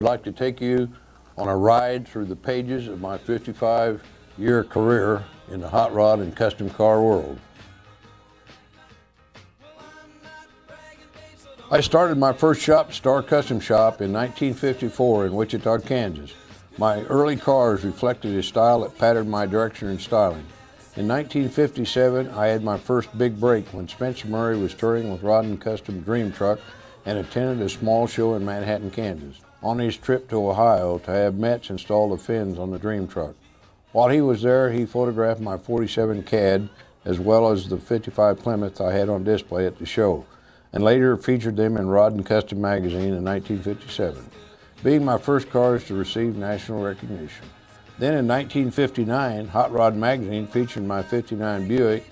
I'd like to take you on a ride through the pages of my 55-year career in the hot rod and custom car world. I started my first shop, Star Custom Shop, in 1954 in Wichita, Kansas. My early cars reflected a style that patterned my direction and styling. In 1957, I had my first big break when Spencer Murray was touring with Rod and Custom Dream Truck and attended a small show in Manhattan, Kansas, on his trip to Ohio to have Metz install the fins on the Dream Truck. While he was there, he photographed my 47 CAD as well as the 55 Plymouth I had on display at the show, and later featured them in Rod and Custom magazine in 1957, being my first cars to receive national recognition. Then in 1959, Hot Rod magazine featured my 59 Buick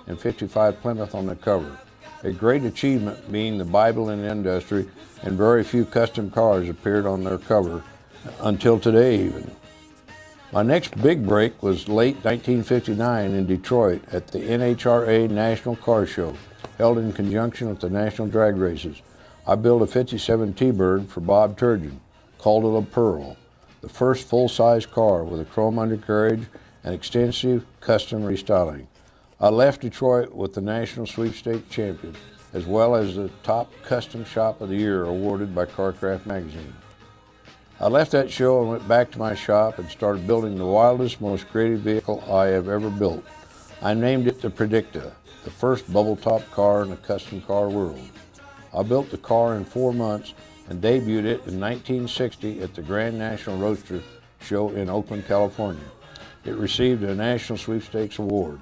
and 55 Plymouth on the cover. A great achievement, being the Bible in the industry, and very few custom cars appeared on their cover until today even. My next big break was late 1959 in Detroit at the NHRA National Car Show, held in conjunction with the National Drag Races. I built a 57 T-Bird for Bob Turgeon, called it a Pearl, the first full-size car with a chrome undercarriage and extensive custom restyling. I left Detroit with the National Sweepstakes champion, as well as the top custom shop of the year awarded by CarCraft magazine. I left that show and went back to my shop and started building the wildest, most creative vehicle I have ever built. I named it the Predicta, the first bubble-top car in the custom car world. I built the car in 4 months and debuted it in 1960 at the Grand National Roadster Show in Oakland, California. It received a National Sweepstakes award.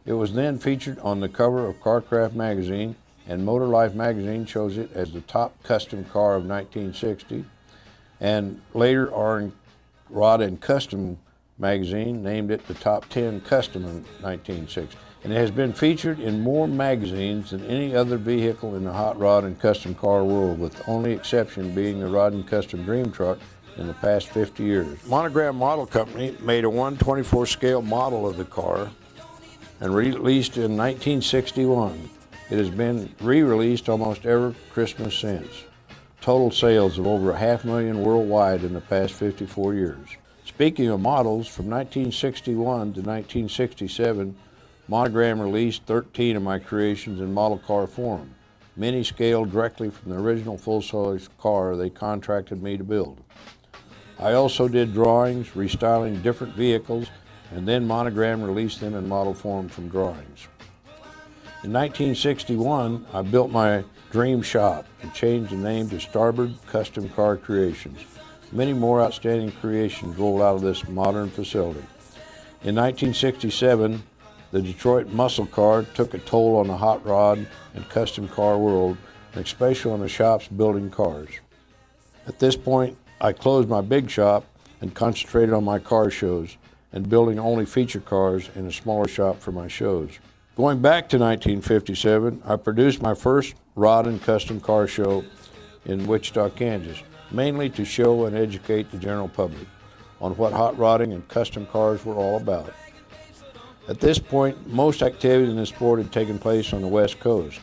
It was then featured on the cover of CarCraft magazine, and Motor Life magazine chose it as the top custom car of 1960, and later Rod and Custom magazine named it the top 10 custom in 1960. And it has been featured in more magazines than any other vehicle in the hot rod and custom car world, with the only exception being the Rod and Custom Dream Truck in the past 50 years. Monogram Model Company made a 1/24 scale model of the car and released in 1961. It has been re-released almost every Christmas since. Total sales of over 500,000 worldwide in the past 54 years. Speaking of models, from 1961 to 1967, Monogram released 13 of my creations in model car form, many scaled directly from the original full-size car they contracted me to build. I also did drawings, restyling different vehicles, and then Monogram released them in model form from drawings. In 1961, I built my dream shop and changed the name to Starbird Custom Car Creations. Many more outstanding creations rolled out of this modern facility. In 1967, the Detroit muscle car took a toll on the hot rod and custom car world, and especially on the shops building cars. At this point, I closed my big shop and concentrated on my car shows and building only feature cars in a smaller shop for my shows. Going back to 1957, I produced my first rod and custom car show in Wichita, Kansas, mainly to show and educate the general public on what hot rodding and custom cars were all about. At this point, most activity in the sport had taken place on the West Coast.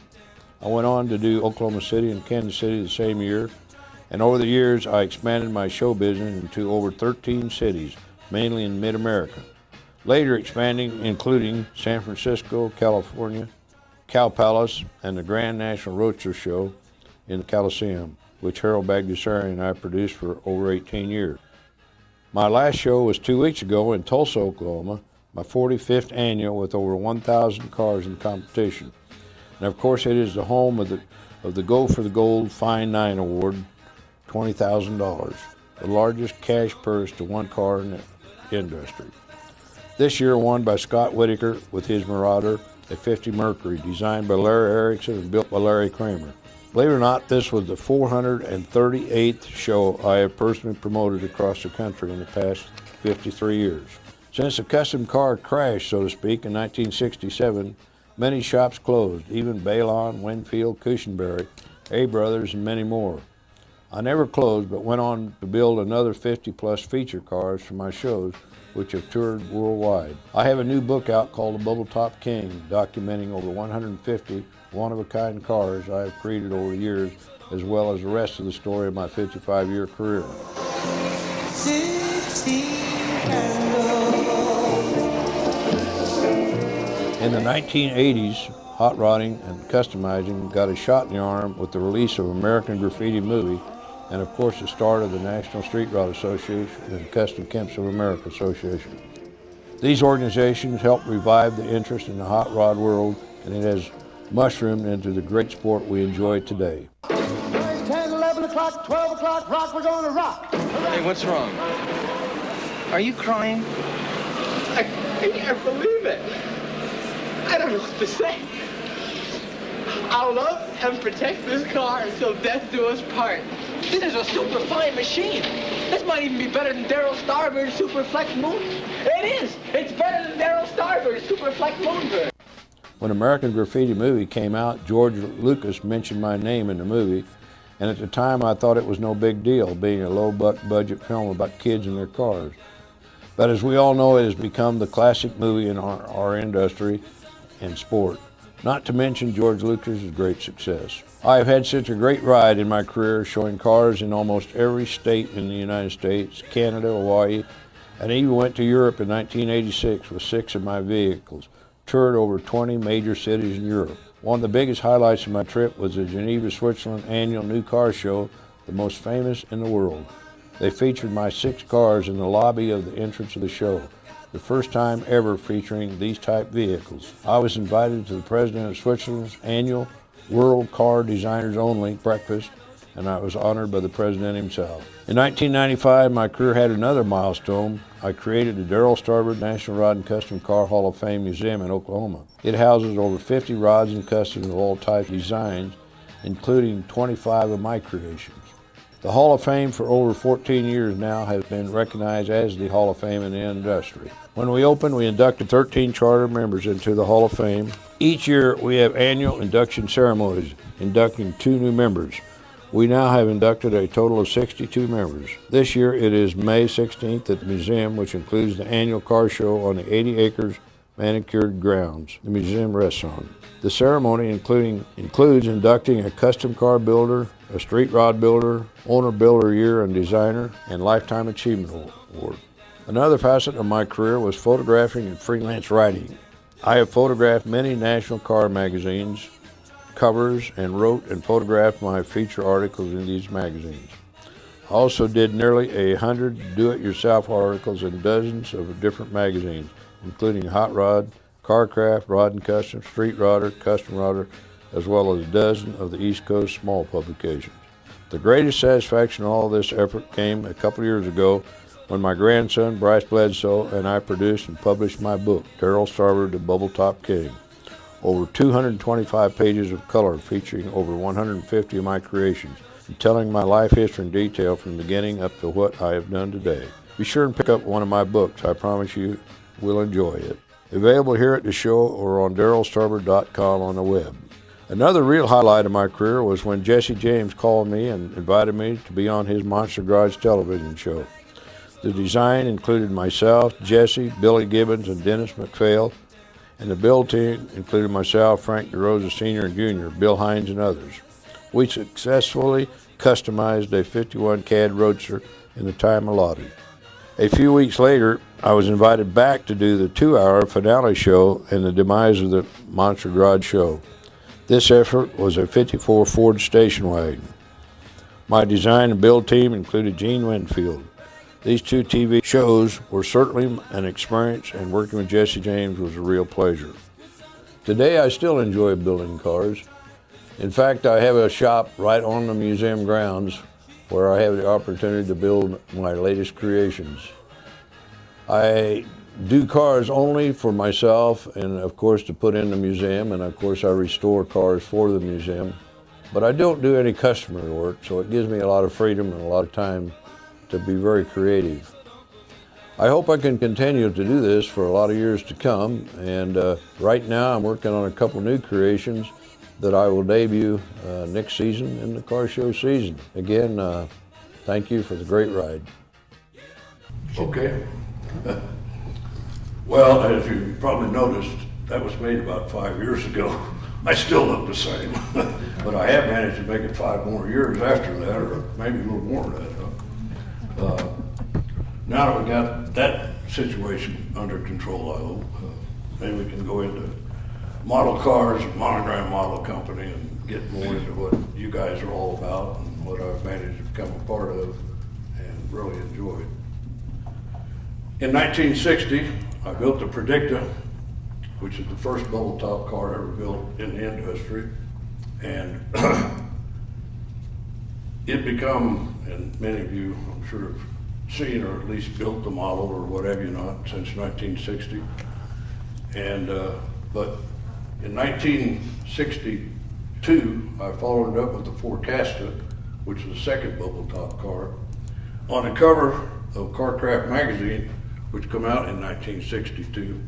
I went on to do Oklahoma City and Kansas City the same year, and over the years I expanded my show business into over 13 cities, mainly in mid-America. Later expanding, including San Francisco, California, Cow Palace, and the Grand National Roadster Show in the Coliseum, which Harold Bagdasarian and I produced for over 18 years. My last show was 2 weeks ago in Tulsa, Oklahoma, my 45th annual, with over 1,000 cars in competition. And of course, it is the home of the Go for the Gold Fine 9 Award, $20,000, the largest cash purse to one car in the industry. This year won by Scott Whitaker with his Marauder, a 50 Mercury, designed by Larry Erickson and built by Larry Kramer. Believe it or not, this was the 438th show I have personally promoted across the country in the past 53 years. Since the custom car crash, so to speak, in 1967, many shops closed, even Balon, Winfield, Cushenberry, A Brothers, and many more. I never closed, but went on to build another 50-plus feature cars for my shows, which have toured worldwide. I have a new book out called The Bubble Top King, documenting over 150 one-of-a-kind cars I have created over the years, as well as the rest of the story of my 55-year career. 16 In the 1980s, hot rodding and customizing got a shot in the arm with the release of American Graffiti Movie, and of course the start of the National Street Rod Association and Custom Kemps of America Association. These organizations helped revive the interest in the hot rod world, and it has mushroomed into the great sport we enjoy today. 10, 11 o'clock, 12 o'clock, rock, we're going to rock. Hey, what's wrong? Are you crying? I can't believe it. I don't know what to say. I'll love and protect this car until death do us part. This is a super fine machine. This might even be better than Darryl Starbird's Superflex Moon. It is. It's better than Darryl Starbird's Superflex Moonbird. When American Graffiti Movie came out, George Lucas mentioned my name in the movie, and at the time I thought it was no big deal, being a low-budget film about kids and their cars. But as we all know, it has become the classic movie in our industry and sport, not to mention George Lucas's great success. I have had such a great ride in my career, showing cars in almost every state in the United States, Canada, Hawaii, and even went to Europe in 1986 with 6 of my vehicles, toured over 20 major cities in Europe. One of the biggest highlights of my trip was the Geneva, Switzerland annual new car show, the most famous in the world. They featured my 6 cars in the lobby of the entrance of the show, the first time ever featuring these type vehicles. I was invited to the President of Switzerland's annual World Car Designers Only breakfast, and I was honored by the President himself. In 1995, my career had another milestone. I created the Darryl Starbird National Rod and Custom Car Hall of Fame Museum in Oklahoma. It houses over 50 rods and customs of all types of designs, including 25 of my creations. The Hall of Fame for over 14 years now has been recognized as the Hall of Fame in the industry. When we opened, we inducted 13 charter members into the Hall of Fame. Each year, we have annual induction ceremonies, inducting 2 new members. We now have inducted a total of 62 members. This year, it is May 16th at the museum, which includes the annual car show on the 80 acres manicured grounds the museum rests on. The ceremony includes inducting a custom car builder, a street rod builder, owner builder year and designer, and lifetime achievement award. Another facet of my career was photographing and freelance writing. I have photographed many national car magazines covers and wrote and photographed my feature articles in these magazines. I also did nearly 100 do-it-yourself articles in dozens of different magazines, including Hot Rod, Carcraft, Rod and Custom, Street Rodder, Custom Rodder, as well as a dozen of the East Coast small publications. The greatest satisfaction in all this effort came a couple years ago when my grandson, Bryce Bledsoe, and I produced and published my book, Darryl Starbird, the Bubble Top King. Over 225 pages of color featuring over 150 of my creations and telling my life history in detail from the beginning up to what I have done today. Be sure and pick up one of my books. I promise you will enjoy it. Available here at the show or on DarrylStarbird.com on the web. Another real highlight of my career was when Jesse James called me and invited me to be on his Monster Garage television show. The design included myself, Jesse, Billy Gibbons, and Dennis McPhail, and the build team included myself, Frank DeRosa Sr. and Jr., Bill Hines, and others. We successfully customized a 51 CAD Roadster in the time allotted. A few weeks later, I was invited back to do the 2-hour finale show and the demise of the Monster Garage show. This effort was a 54 Ford station wagon. My design and build team included Gene Winfield. These 2 TV shows were certainly an experience, and working with Jesse James was a real pleasure. Today I still enjoy building cars. In fact, I have a shop right on the museum grounds where I have the opportunity to build my latest creations. I do cars only for myself and of course to put in the museum, and of course I restore cars for the museum. But I don't do any customer work, so it gives me a lot of freedom and a lot of time to be very creative. I hope I can continue to do this for a lot of years to come, and right now I'm working on a couple new creations that I will debut next season in the car show season. Again, thank you for the great ride. Okay. Well, as you probably noticed, that was made about 5 years ago. I still look the same. But I have managed to make it 5 more years after that, or maybe a little more than that. Now that we got that situation under control, I hope, maybe we can go into model cars, Monogram Model Company, and get more into what you guys are all about and what I've managed to become a part of and really enjoy. In 1960, I built the Predicta, which is the first bubble top car ever built in the industry. And it become, and many of you I'm sure have seen or at least built the model or what have you not since 1960. And, but in 1962, I followed it up with the Forecasta, which is the second bubble top car, on the cover of Carcraft magazine, which came out in 1962.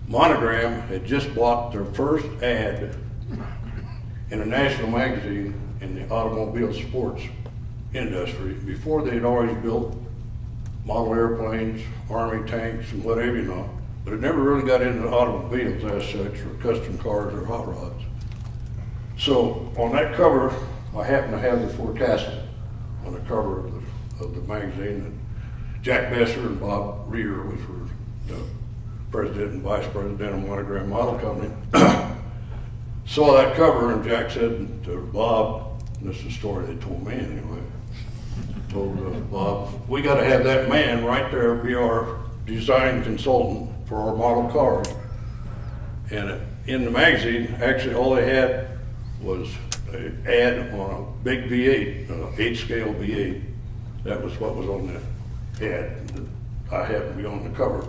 Monogram had just bought their first ad in a national magazine in the automobile sports industry before they had already built model airplanes, army tanks, and whatever you know, but it never really got into automobiles as such, or custom cars or hot rods. So on that cover, I happened to have the Forecasta on the cover of the magazine that Jack Besser and Bob Reeder, which were the president and vice president of Monogram Model Company, saw that cover, and Jack said to Bob, and this is a story they told me anyway, told Bob, we got to have that man right there be our design consultant for our model cars. And in the magazine, actually all they had was an ad on a big V8, 8-scale V8. That was what was on the ad. I happened to be on the cover,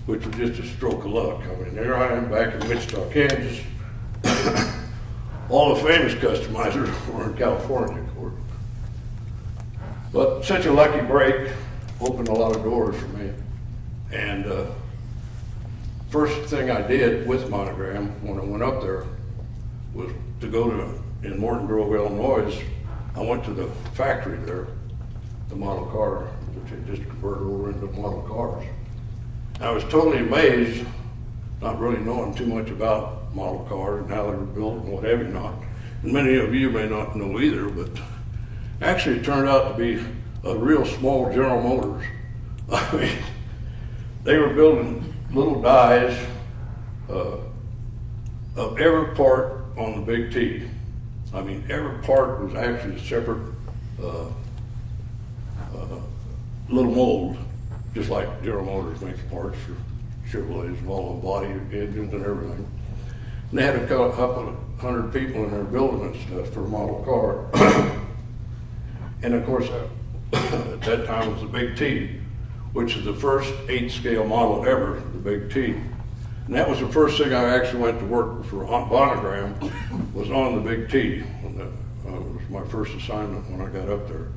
which was just a stroke of luck. I mean, there I am back in Wichita, Kansas. All the famous customizers were in California, of course. But such a lucky break opened a lot of doors for me. And first thing I did with Monogram when I went up there was to go to, in Morton Grove, Illinois, I went to the factory there, the model car, which had just converted over into model cars. I was totally amazed, not really knowing too much about model cars and how they were built and what have you not. And many of you may not know either, but actually it turned out to be a real small General Motors. I mean, they were building little dies of every part on the Big T. I mean, every part was actually a separate little mold, just like General Motors makes parts for Chevrolets and all the body engines and everything. And they had a couple of 100 people in there building and stuff for a model car. And of course, at that time was the Big T, which is the first 8-scale model ever, the Big T. And that was the first thing I actually went to work for Monogram, was on the Big T. It was my first assignment when I got up there.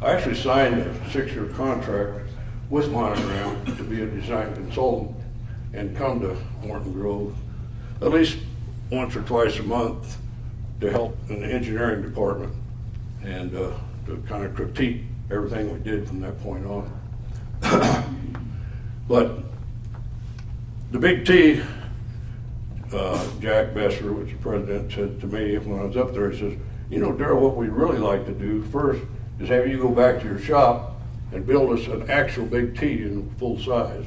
I actually signed a 6-year contract with Monogram to be a design consultant and come to Morton Grove at least once or twice a month to help in the engineering department and to kind of critique everything we did from that point on. But the Big T, Jack Besser, which is the president, said to me when I was up there, he says, you know, Darrell, what we'd really like to do first is have you go back to your shop and build us an actual Big T in full size.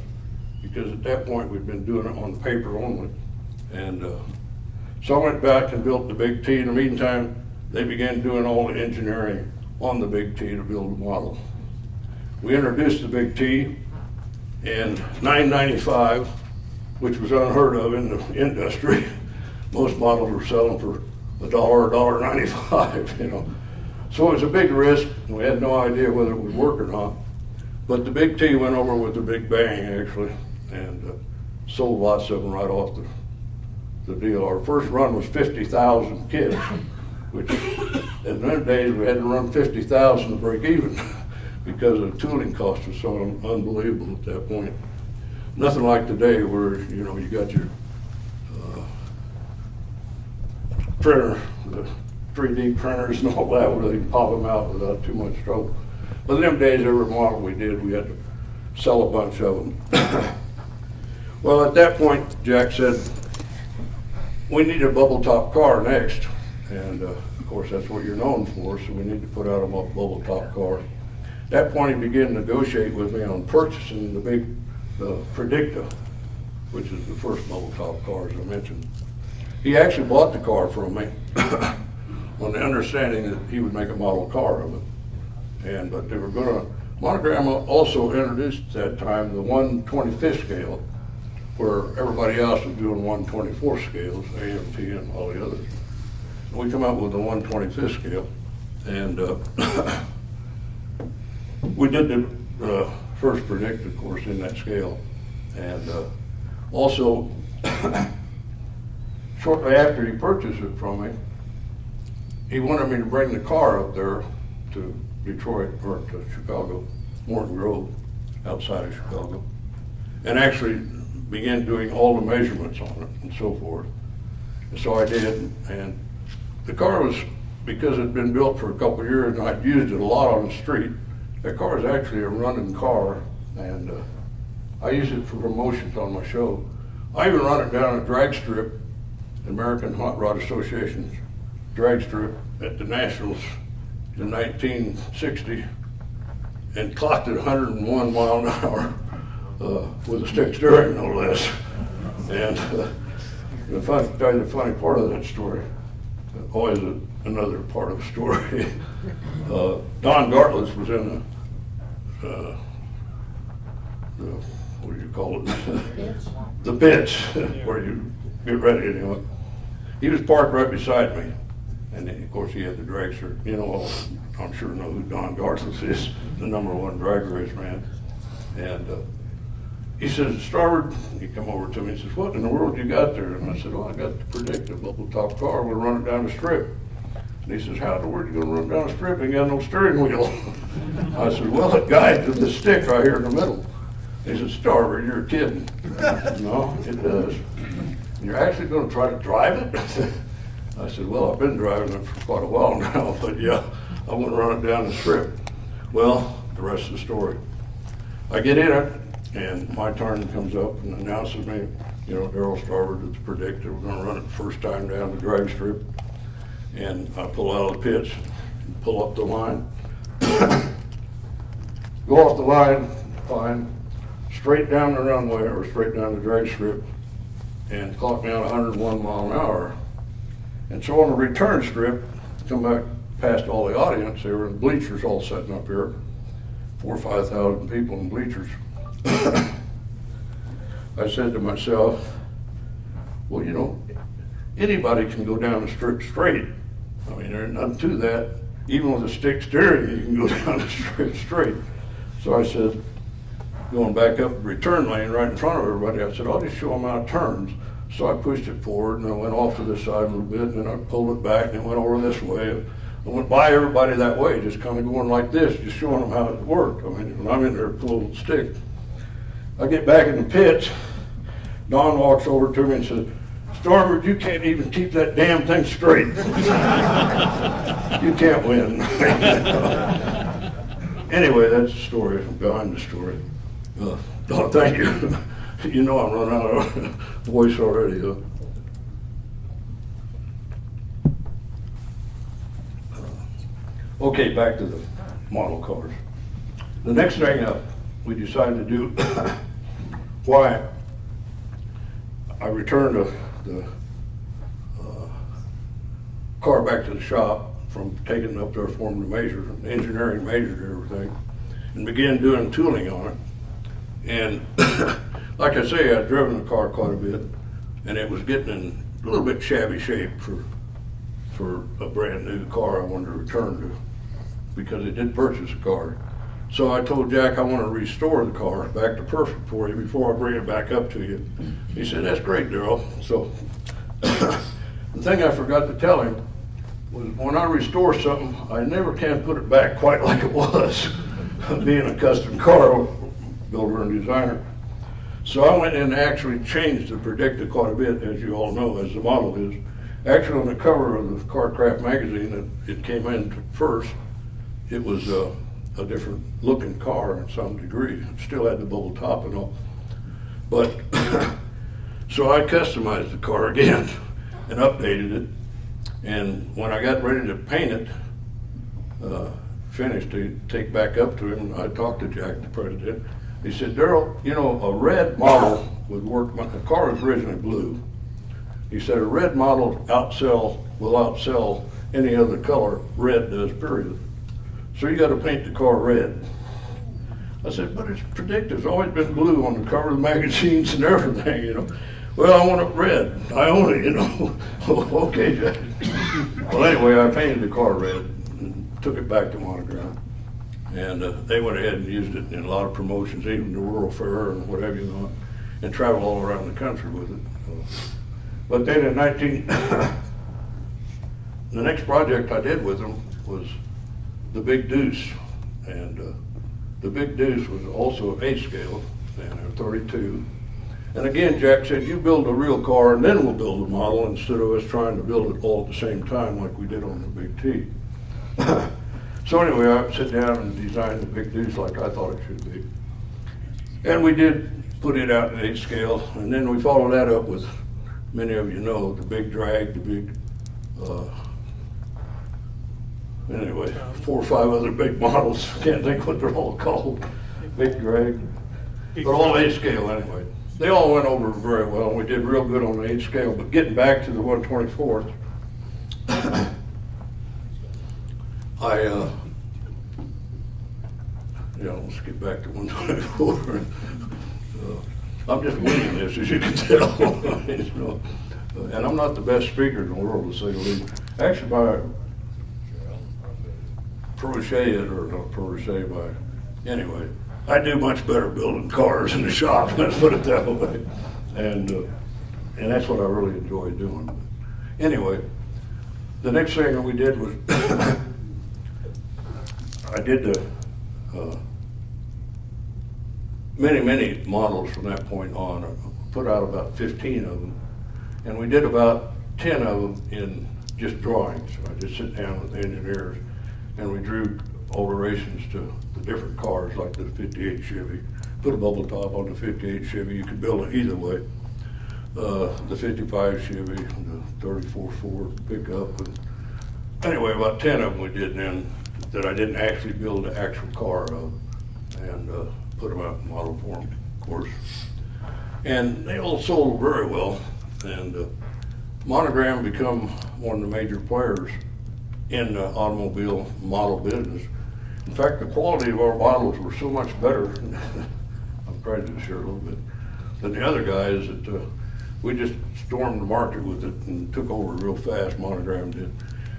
Because at that point we'd been doing it on paper only. And so I went back and built the Big T. In the meantime, they began doing all the engineering on the Big T to build the model. We introduced the Big T in 995, which was unheard of in the industry. Most models were selling for $1 or $1.95, you know. So it was a big risk, and we had no idea whether it would work or not. But the Big T went over with a big bang, actually, and sold lots of them right off the deal. Our first run was 50,000 kits, which in those days we had to run 50,000 to break even because the tooling cost was so unbelievable at that point. Nothing like today where, you know, you got your printer, the 3D printers and all that, where they can pop them out without too much trouble. But in them days, every model we did, we had to sell a bunch of them. Well, at that point, Jack said, we need a bubble top car next, and of course that's what you're known for, so we need to put out a bubble top car. At that point he began to negotiate with me on purchasing the Predicta, which is the first bubble top car, as I mentioned. He actually bought the car from me on the understanding that he would make a model car of it. But they were gonna, Monogram also introduced at that time the 1/25th scale, where everybody else was doing 1/24 scales, AMT and all the others. And we come out with the 1/25th scale, and we did the first Predicta, of course, in that scale. And also, shortly after he purchased it from me, he wanted me to bring the car up there to Detroit, or to Chicago, Morton Grove, outside of Chicago, and actually began doing all the measurements on it and so forth. And so I did, and the car was, because it had been built for a couple of years and I'd used it a lot on the street, that car is actually a running car, and I use it for promotions on my show. I even run it down a drag strip, American Hot Rod Association's drag strip at the Nationals in 1960, and clocked at 101 mile an hour with a stick steering, no less. And if I tell you the funny part of that story, always another part of the story. Don Gartless was in the what do you call it? The pits, where you get ready anyway. He was parked right beside me. And then, of course, he had the drag strip. You know, I'm sure know who Don Gartless is, the #1 drag race man. And he says, Starboard, he come over to me and says, what in the world you got there? And I said, well, I got the Predicta bubble top car. We'll run it down the strip. And he says, how in the world are you going to run down the strip? You got no steering wheel. I said, well, it guides to the stick right here in the middle. He said, Starboard, you're kidding. No, it does. You're actually going to try to drive it? I said, well, I've been driving it for quite a while now, but yeah, I want to run it down the strip. Well, the rest of the story. I get in it, and my turn comes up and announces me, you know, Darryl Starboard at the Predicta. We're going to run it the first time down the drag strip. And I pull out of the pits, pull up the line, go off the line, fine, straight down the runway or straight down the drag strip, and clock me out 101 mile an hour. And so on the return strip, come back past all the audience, they were in bleachers all setting up here, 4,000 or 5,000 people in bleachers. I said to myself, well, you know, anybody can go down the strip straight. I mean, there's nothing to that. Even with a stick steering, you can go down the strip straight. So I said, going back up the return lane right in front of everybody, I said, I'll just show them how it turns. So I pushed it forward, and I went off to the side a little bit, and then I pulled it back, and it went over this way. I went by everybody that way, just kind of going like this, just showing them how it worked. I mean, when I'm in there with a little stick. I get back in the pits, Don walks over to me and says, Starboard, you can't even keep that damn thing straight. You can't win. Anyway, that's the story, behind the story. Oh, thank you. You know I'm running out of voice already, huh? Okay, back to the model cars. The next thing we decided to do, why I returned the car back to the shop from taking it up there for them to measure, engineering measured everything, and began doing tooling on it. And like I say, I'd driven the car quite a bit, and it was getting in a little bit shabby shape for a brand new car I wanted to return to, because I did purchase a car. So I told Jack I want to restore the car back to perfect for you before I bring it back up to you. He said, that's great, Darryl. So the thing I forgot to tell him was when I restore something, I never can put it back quite like it was, being a custom car builder and designer. So I went in and actually changed the Predicta quite a bit, as you all know, as the model is. Actually, on the cover of the Carcraft magazine that it came in first, it was a different looking car in some degree. It still had the bubble top and all. But, so I customized the car again. and updated it. And when I got ready to paint it, finished, to take back up to him, I talked to Jack, the president. He said, Darrell, you know, a red model would work. The car was originally blue. He said, a red model will outsell any other color red does, period. So you got to paint the car red. I said, but it's predictive. It's always been blue on the cover of the magazines and everything, you know. Well, I want it red. I own it, you know. Okay, Jack. Well, anyway, I painted the car red and took it back to Monogram. And they went ahead and used it in a lot of promotions, even the Rural Fair and whatever you know, and traveled all around the country with it. But then in the next project I did with them was the Big Deuce. And the Big Deuce was also an 8 scale and a 32. And again, Jack said, you build a real car and then we'll build a model instead of us trying to build it all at the same time like we did on the Big T. So anyway, I sat down and designed the Big Deuce like I thought it should be. And we did put it out in 8 scale, and then we followed that up with, many of you know, the Big Drag, the big, anyway, 4 or 5 other big models. Can't think what they're all called. Big Drag, but all 8 scale anyway. They all went over very well. We did real good on the 8 scale, but getting back to the 124th, let's get back to 124. I'm just winging this, as you can tell. You know, and I'm not the best speaker in the world, to say the least. Actually, by anyway, I do much better building cars in the shop, let's put it that way. And that's what I really enjoy doing. Anyway, the next thing that we did was, I did the many models from that point on. I put out about 15 of them, and we did about 10 of them in just drawings. I just sit down with engineers, and we drew alterations to the different cars, like the 58 Chevy. Put a bubble top on the 58 Chevy. You could build it either way. The 55 Chevy, the 34 Ford pickup. And anyway, about 10 of them we did then that I didn't actually build the actual car of, and put them out in model form, of course. And they all sold very well, and Monogram become one of the major players in the automobile model business. In fact, the quality of our models were so much better, I'm prejudiced here a little bit, than the other guys that we just stormed the market with it and took over real fast, Monogram did.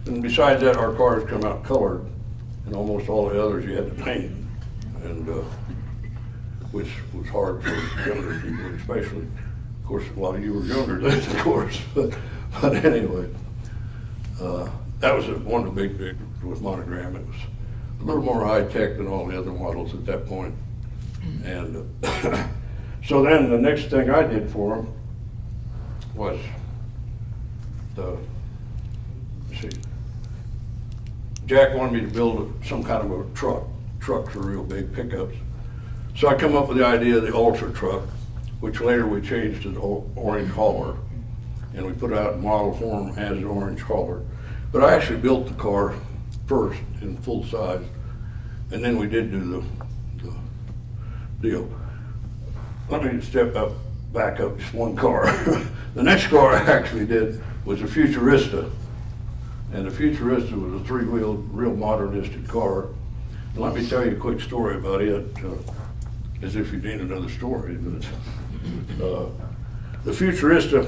And besides that, our cars come out colored, and almost all the others you had to paint, and which was hard for younger people, especially. Of course, a lot of you were younger then, of course, but anyway, that was one of the big with Monogram. It was a little more high-tech than all the other models at that point. And so then the next thing I did for them was Jack wanted me to build some kind of a truck. Trucks are real big pickups. So I come up with the idea of the Ultra truck, which later we changed to the Orange Hauler. And we put it out in model form as an Orange Hauler. But I actually built the car first in full size, and then we did do the deal. Let me back up just one car. The next car I actually did was a Futurista. And the Futurista was a 3-wheeled, real modernistic car. And let me tell you a quick story about it, as if you need another story. But the Futurista,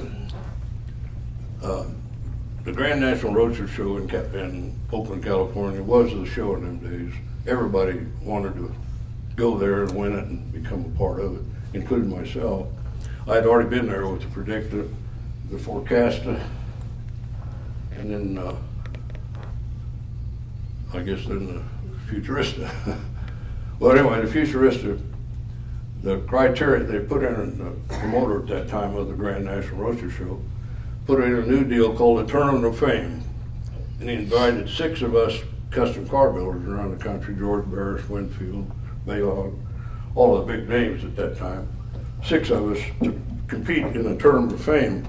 the Grand National Roadster Show in Oakland, California was the show in them days. Everybody wanted to go there and win it and become a part of it, including myself. I had already been there with the Predicta, the Forecasta, and then I guess then the Futurista. Well, anyway, the Futurista, the criteria they put in the promoter at that time of the Grand National Roadster Show, put in a new deal called the Tournament of Fame. And he invited 6 of us custom car builders around the country, George Barris, Winfield, Maylog, all the big names at that time, 6 of us to compete in the Tournament of Fame.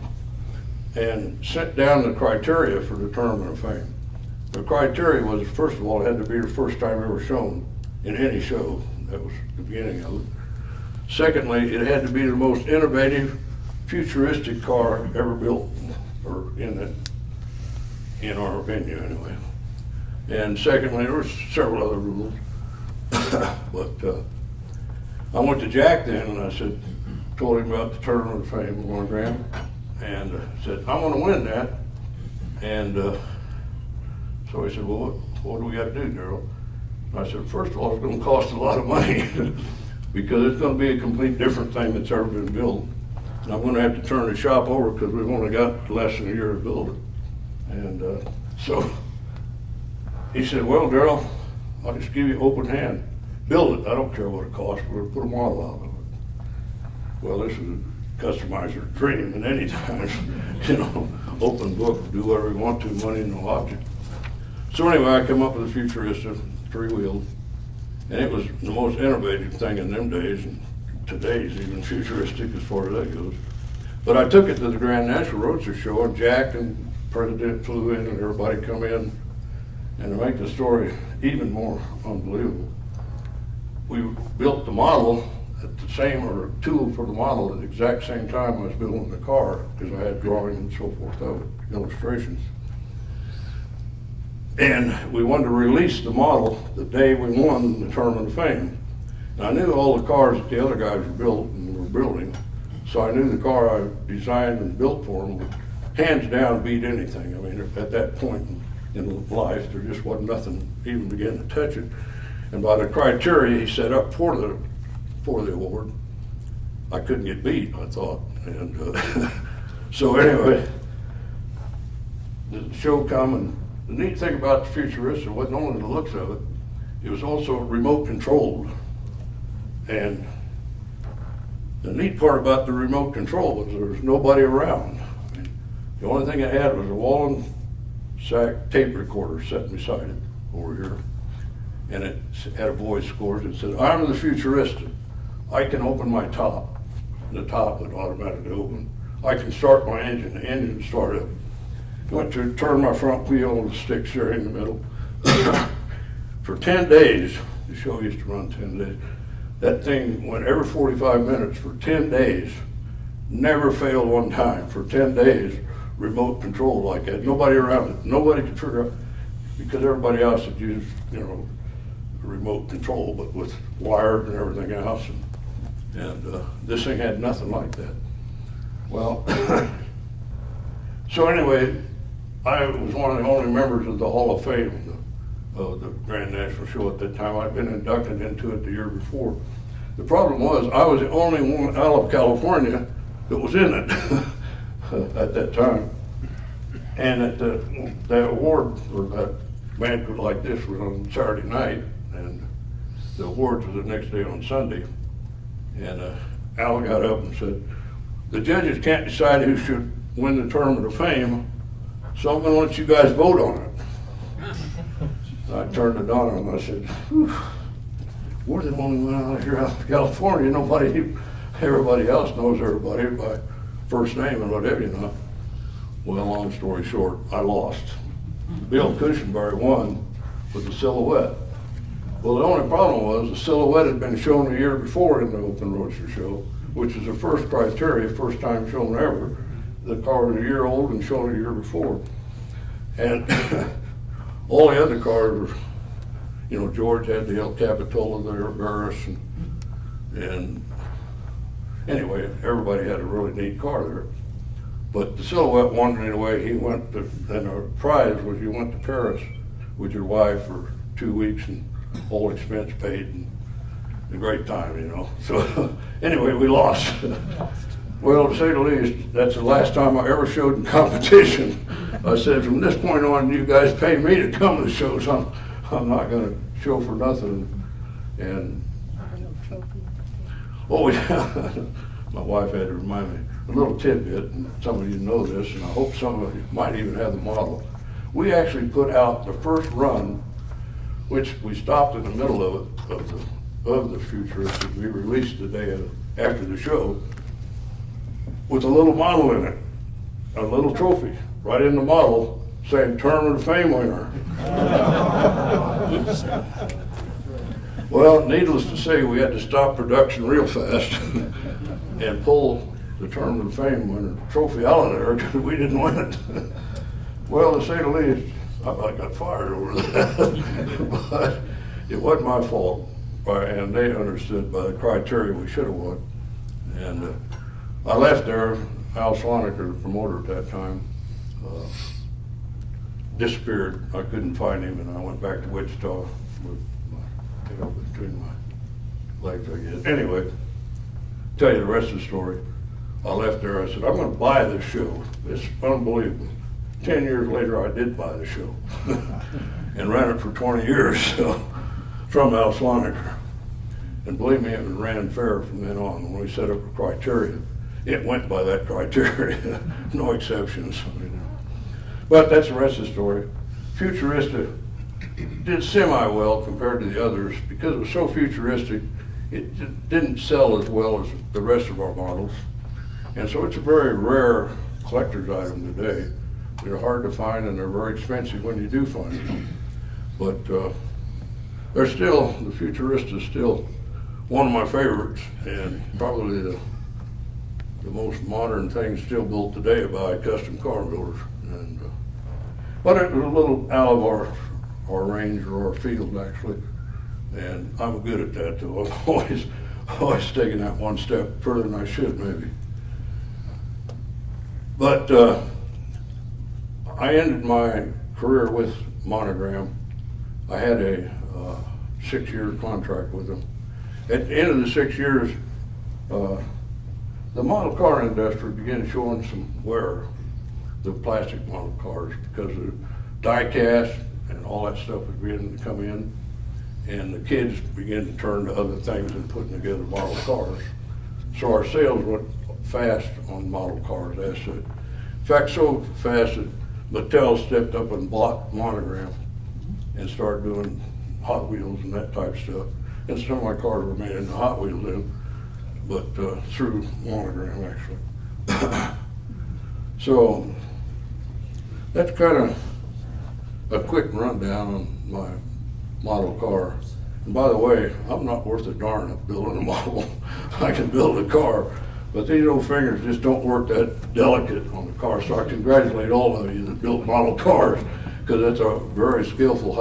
and sent down the criteria for the Tournament of Fame. The criteria was, first of all, it had to be the first time ever shown in any show. That was the beginning of it. Secondly, it had to be the most innovative, futuristic car ever built, or in our venue anyway. And secondly, there were several other rules. But I went to Jack then and I said, told him about the Tournament of Fame, monogram, and said, I want to win that. And so he said, well, what do we got to do, Daryl? I said, first of all, it's going to cost a lot of money because it's going to be a complete different thing that's ever been built. And I'm going to have to turn the shop over because we've only got less than a year to build it. And so he said, well, Daryl, I'll just give you open hand. Build it. I don't care what it costs. We're going to put a model out of it. Well, this is a customizer dream, and any time, open book, do whatever you want to, money, no object. So anyway, I come up with a Futurista, three-wheeled, and it was the most innovative thing in them days, and today's even futuristic as far as that goes. But I took it to the Grand National Roadster Show, and Jack and President flew in, and everybody come in, and to make the story even more unbelievable, we built the model at the same, or tool for the model at the exact same time I was building the car, because I had drawings and so forth of it, illustrations. And we wanted to release the model the day we won the Tournament of Fame. And I knew all the cars that the other guys were built and were building, so I knew the car I designed and built for them would hands down beat anything. I mean, at that point in life, there just wasn't nothing even beginning to touch it. And by the criteria he set up for the award, I couldn't get beat, I thought. And so anyway, the show come, and the neat thing about the Futurista wasn't only the looks of it, it was also remote controlled. And the neat part about the remote control was there was nobody around. The only thing it had was a Wallen Sack tape recorder set beside it over here. And it had a voice score that said, I'm the Futurista. I can open my top. The top would automatically open. I can start my engine. The engine would start up. I went to turn my front wheel with the stick steering in the middle. For 10 days, the show used to run 10 days. That thing went every 45 minutes for 10 days. Never failed one time. For 10 days, remote control like that. Nobody around it. Nobody could figure out, because everybody else had used, remote control, but with wired and everything else. And this thing had nothing like that. Well, so anyway, I was one of the only members of the Hall of Fame of the Grand National Show at that time. I'd been inducted into it the year before. The problem was I was the only one out of California that was in it at that time. And at the award, or that banquet like this, was on Saturday night, and the awards were the next day on Sunday. And Al got up and said, the judges can't decide who should win the Tournament of Fame, so I'm going to let you guys vote on it. I turned to Donna and I said, we're the only one out here out of California. Everybody else knows everybody by first name and whatever, Well, long story short, I lost. Bill Cushenberry won with the Silhouette. Well, the only problem was the Silhouette had been shown a year before in the Open Roadster Show, which is the first criteria, first time shown ever. The car was a year old and shown a year before. And all the other cars were, George had the El Capitola there, Barris, and anyway, everybody had a really neat car there. But the Silhouette won anyway. He went to, and our prize was you went to Paris with your wife for 2 weeks and all expense paid, and a great time, So anyway, we lost. Well, to say the least, that's the last time I ever showed in competition. I said, from this point on, you guys pay me to come to the shows. I'm not going to show for nothing. And oh yeah, my wife had to remind me a little tidbit, and some of you know this, and I hope some of you might even have the model. We actually put out the first run, which we stopped in the middle of the Futurista. We released the day after the show with a little model in it. a little trophy right in the model saying Tournament of Fame winner. Well, needless to say, we had to stop production real fast and pull the Tournament of Fame winner trophy out of there because we didn't win it. Well, to say the least, I got fired over that. But it wasn't my fault, and they understood by the criteria we should have won. And I left there. Al Swaniker, the promoter at that time, disappeared. I couldn't find him, and I went back to Wichita with my tail between my legs, I guess. Anyway, tell you the rest of the story. I left there. I said, I'm going to buy this show. It's unbelievable. 10 years later, I did buy the show and ran it for 20 years from Al Swaniker. And believe me, it was ran fair from then on. When we set up a criteria, it went by that criteria, no exceptions. But that's the rest of the story. Futurista did semi-well compared to the others. Because it was so futuristic, it didn't sell as well as the rest of our models. And so it's a very rare collector's item today. They're hard to find and they're very expensive when you do find them. But they're still, the Futurista is still one of my favorites, and probably the most modern thing still built today by custom car builders. And but it was a little out of our range or our field actually, and I'm good at that too. I'm always taking that one step further than I should maybe. But I ended my career with Monogram. I had a 6-year contract with them. At the end of the 6 years, the model car industry began showing some wear, the plastic model cars, because of die cast and all that stuff was beginning to come in, and the kids began to turn to other things and putting together model cars. So our sales went fast on model cars, as said. In fact, so fast that Mattel stepped up and bought Monogram and started doing Hot Wheels and that type of stuff. And some of my cars were made into Hot Wheels then, but through Monogram actually. So that's kind of a quick rundown on my model car. And by the way, I'm not worth a darn at building a model. I can build a car, but these old fingers just don't work that delicate on the car. So I congratulate all of you that built model cars, because that's a very skillful,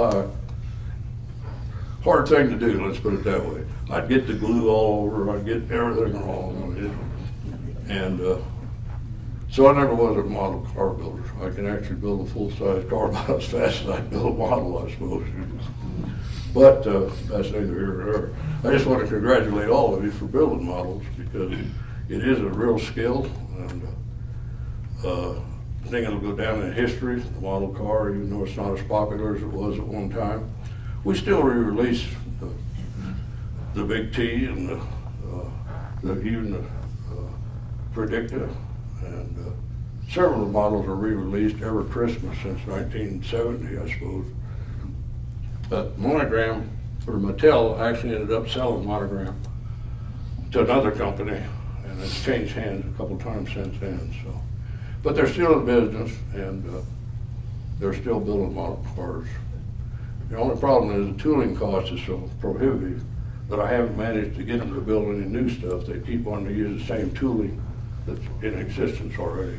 hard thing to do, let's put it that way. I'd get the glue all over, I'd get everything wrong. And so I never was a model car builder. I can actually build a full-size car about as fast as I can build a model, I suppose. But that's neither here nor there. I just want to congratulate all of you for building models, because it is a real skill, and I think it'll go down in history, the model car, even though it's not as popular as it was at one time. We still re-release the Big T and even the Predicta, and several of the models are re-released every Christmas since 1970, I suppose. But Monogram, or Mattel, actually ended up selling Monogram to another company, and it's changed hands a couple times since then. So, but they're still in business, and they're still building model cars. The only problem is the tooling cost is so prohibitive that I haven't managed to get them to build any new stuff. They keep wanting to use the same tooling that's in existence already,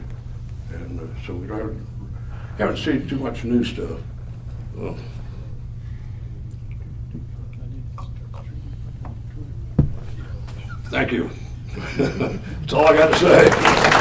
and so we haven't seen too much new stuff. Thank you. That's all I got to say.